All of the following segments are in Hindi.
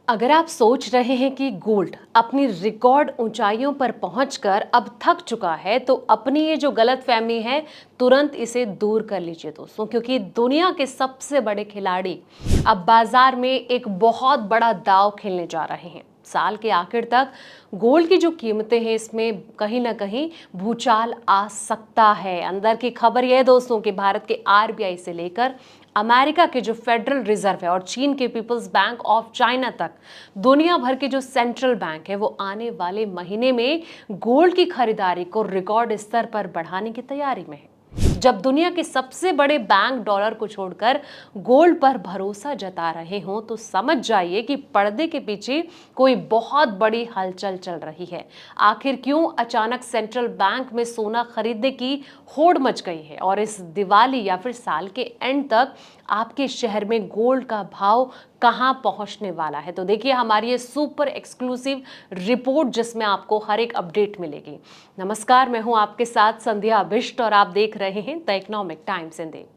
अगर आप सोच रहे हैं कि गोल्ड अपनी रिकॉर्ड ऊंचाइयों पर पहुंचकर अब थक चुका है, तो अपनी ये जो गलतफहमी है तुरंत इसे दूर कर लीजिए दोस्तों, क्योंकि दुनिया के सबसे बड़े खिलाड़ी अब बाजार में एक बहुत बड़ा दांव खेलने जा रहे हैं। साल के आखिर तक गोल्ड की जो कीमतें हैं इसमें कहीं ना कहीं भूचाल आ सकता है। अंदर की खबर यह है दोस्तों कि भारत के आरबीआई से लेकर अमेरिका के जो फेडरल रिजर्व है और चीन के पीपल्स बैंक ऑफ चाइना तक दुनिया भर के जो सेंट्रल बैंक है वो आने वाले महीने में गोल्ड की खरीदारी को रिकॉर्ड स्तर पर बढ़ाने की तैयारी में है। जब दुनिया के सबसे बड़े बैंक डॉलर को छोड़कर गोल्ड पर भरोसा जता रहे हों, तो समझ जाइए कि पर्दे के पीछे कोई बहुत बड़ी हलचल चल रही है। आखिर क्यों अचानक सेंट्रल बैंक में सोना खरीदने की होड़ मच गई है, और इस दिवाली या फिर साल के एंड तक आपके शहर में गोल्ड का भाव कहां पहुंचने वाला है। तो देखिए हमारी ये सुपर एक्सक्लूसिव रिपोर्ट जिसमें आपको हर एक अपडेट मिलेगी। नमस्कार, मैं हूं आपके साथ संध्या बिष्ट और आप देख रहे हैं द इकोनॉमिक टाइम्स इंडिया।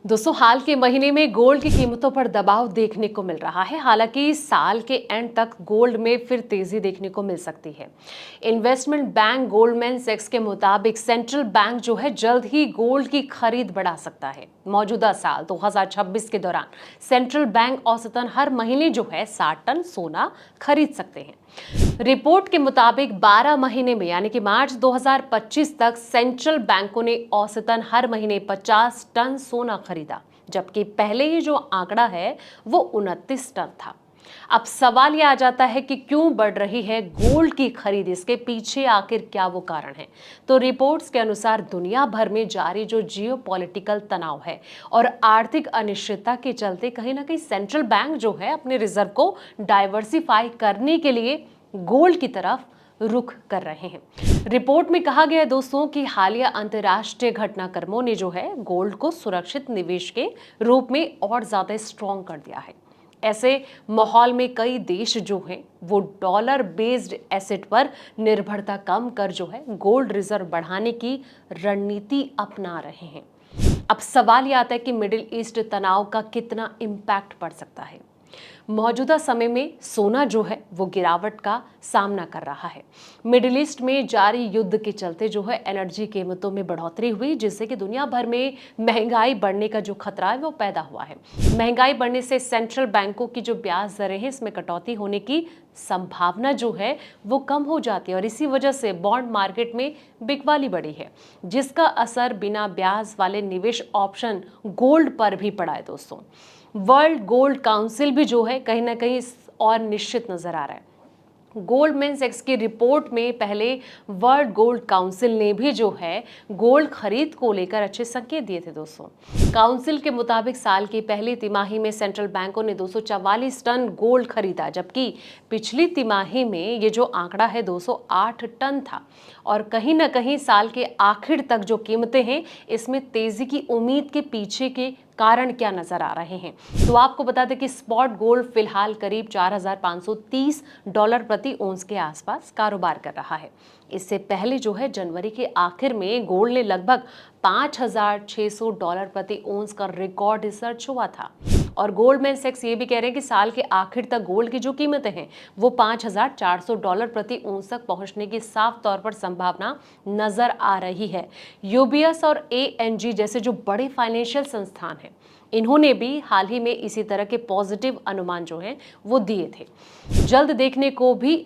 दोस्तों, हाल के महीने में गोल्ड की कीमतों पर दबाव देखने को मिल रहा है। हालांकि साल के एंड तक गोल्ड में फिर तेजी देखने को मिल सकती है। इन्वेस्टमेंट बैंक गोल्डमैन सैक्स के मुताबिक सेंट्रल बैंक जो है जल्द ही गोल्ड की खरीद बढ़ा सकता है। मौजूदा साल 2026 के दौरान सेंट्रल बैंक औसतन हर महीने जो है 60 टन सोना खरीद सकते हैं। रिपोर्ट के मुताबिक 12 महीने में यानी कि मार्च 2025 तक सेंट्रल बैंकों ने औसतन हर महीने 50 टन सोना खरीदा, जबकि पहले ये जो आंकड़ा है वो 29 टन था। अब सवाल ये आ जाता है कि क्यों बढ़ रही है गोल्ड की खरीद, इसके पीछे आखिर क्या वो कारण है। तो रिपोर्ट्स के अनुसार दुनिया भर में जारी जो जियोपॉलिटिकल तनाव है और आर्थिक अनिश्चितता के चलते कहीं ना कहीं सेंट्रल बैंक जो है अपने रिजर्व को डाइवर्सिफाई करने के लिए गोल्ड की तरफ रुख कर रहे हैं। रिपोर्ट में कहा गया है दोस्तों कि हालिया अंतर्राष्ट्रीय घटनाक्रमों ने जो है गोल्ड को सुरक्षित निवेश के रूप में और ज्यादा स्ट्रॉन्ग कर दिया है। ऐसे माहौल में कई देश जो हैं वो डॉलर बेस्ड एसेट पर निर्भरता कम कर जो है गोल्ड रिजर्व बढ़ाने की रणनीति अपना रहे हैं। अब सवाल ये आता है कि मिडिल ईस्ट तनाव का कितना इम्पैक्ट पड़ सकता है। मौजूदा समय में सोना जो है वो गिरावट का सामना कर रहा है। मिडिल ईस्ट में जारी युद्ध के चलते जो है एनर्जी कीमतों में बढ़ोतरी हुई, जिससे कि दुनिया भर में महंगाई बढ़ने का जो खतरा है वो पैदा हुआ है। महंगाई बढ़ने से सेंट्रल बैंकों की जो ब्याज दरें हैं इसमें कटौती होने की संभावना जो है वो कम हो जाती है, और इसी वजह से बॉन्ड मार्केट में बिकवाली बढ़ी है, जिसका असर बिना ब्याज वाले निवेश ऑप्शन गोल्ड पर भी पड़ा है दोस्तों। वर्ल्ड गोल्ड काउंसिल भी जो है कहीं ना कहीं और निश्चित नजर आ रहा है। गोल्डमैन सैक्स की रिपोर्ट में पहले वर्ल्ड गोल्ड काउंसिल ने भी जो है गोल्ड खरीद को लेकर अच्छे संकेत दिए थे दोस्तों। काउंसिल के मुताबिक साल की पहली तिमाही में सेंट्रल बैंकों ने 244 टन गोल्ड खरीदा, जबकि पिछली तिमाही में ये जो आंकड़ा है 208 टन था। और कहीं ना कहीं साल के आखिर तक जो कीमतें हैं इसमें तेजी की उम्मीद के पीछे के कारण क्या नजर आ रहे हैं। तो आपको बता दें कि स्पॉट गोल्ड फिलहाल करीब $4,530 प्रति ओंस के आसपास कारोबार कर रहा है। इससे पहले जो है जनवरी के आखिर में गोल्ड ने लगभग $5,600 प्रति ओंस का रिकॉर्ड सर्च हुआ था। और गोल्डमैन सैक्स ये भी कह रहे हैं कि साल के आखिर तक गोल्ड की जो कीमतें हैं वो $5,400 प्रति ओंस तक पहुंचने की साफ तौर पर संभावना नजर आ रही है। यूबीएस और एएनजी जैसे जो बड़े फाइनेंशियल संस्थान हैं इन्होंने भी हाल ही में इसी तरह के पॉजिटिव अनुमान जो हैं वो दिए थे। जल्द देखने को भी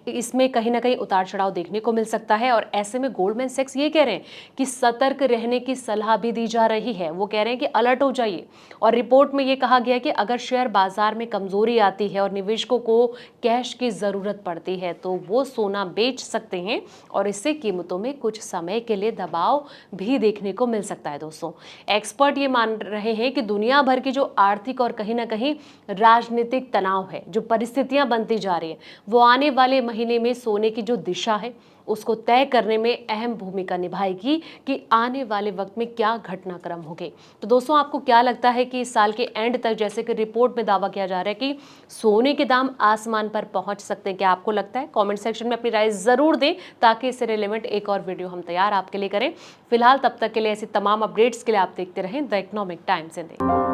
इसमें कहीं ना कहीं उतार चढ़ाव देखने को मिल सकता है, और ऐसे में गोल्डमैन सैक्स ये कह रहे हैं कि सतर्क रहने की सलाह भी दी जा रही है। वो कह रहे हैं कि अलर्ट हो जाइए। और रिपोर्ट में ये कहा गया है कि अगर शेयर बाजार में कमजोरी आती है और निवेशकों को कैश की जरूरत पड़ती है तो वो सोना बेच सकते हैं, और इससे कीमतों में कुछ समय के लिए दबाव भी देखने को मिल सकता है दोस्तों। एक्सपर्ट ये मान रहे हैं कि दुनिया भर की जो आर्थिक और कहीं ना कहीं राजनीतिक तनाव है, जो परिस्थितियां बनती जा रही है, वो आने वाले महीने में सोने की जो दिशा है उसको तय करने में अहम भूमिका निभाएगी कि आने वाले वक्त में क्या घटनाक्रम होंगे। तो दोस्तों, आपको क्या लगता है कि इस साल के एंड तक, जैसे कि रिपोर्ट में दावा किया जा रहा है कि सोने के दाम आसमान पर पहुंच सकते हैं, क्या आपको लगता है? कमेंट सेक्शन में अपनी राय जरूर दें, ताकि इससे रिलेवेंट एक और वीडियो हम तैयार आपके लिए करें। फिलहाल तब तक के लिए ऐसी तमाम अपडेट्स के लिए आप देखते रहें द इकोनॉमिक टाइम्स इंडिया।